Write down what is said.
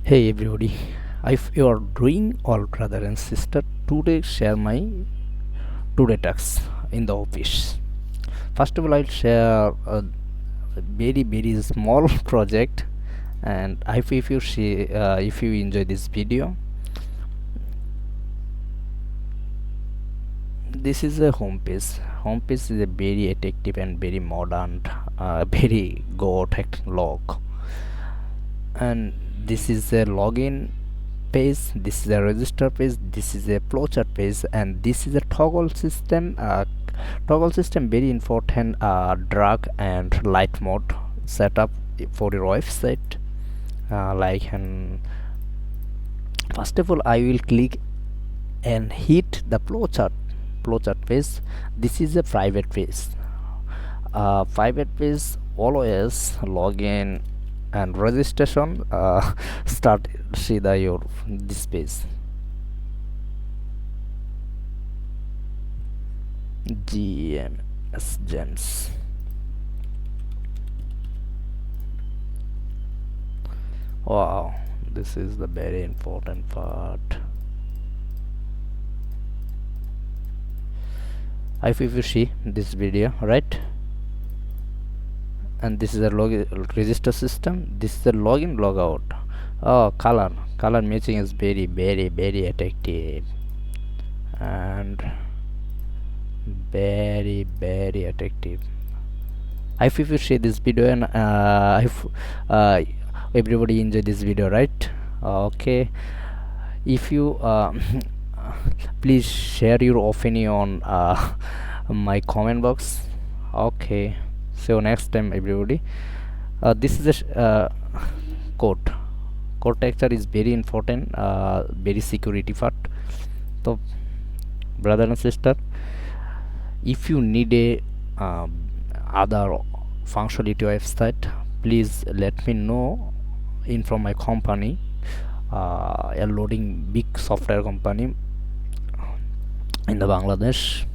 Hey everybody, if you are doing all brother and sister, today share my today tasks in the office. First of all, I'll share a very small project, and if you see if you enjoy this video, this is a home page. Home page is a very attractive and very modern, very go tech log, and this is a login page, this is a register page, this is a flowchart page, and this is a toggle system very important, drag and light mode setup for your website, like and first of all I will click and hit the flowchart page. This is a private page always login and registration start see the your this page GMS gems. Wow, this is the very important part. If you see this video, right, and this is a register system, this is a login logout. Oh, color matching is very attractive and very attractive. If you share this video and if everybody enjoy this video, right? Okay, if you please share your opinion on my comment box. Okay, so next time everybody, this is a code texture is very important, very security part. So brother and sister, if you need a other functionality website, please let me know in from my company, a loading big software company in the Bangladesh.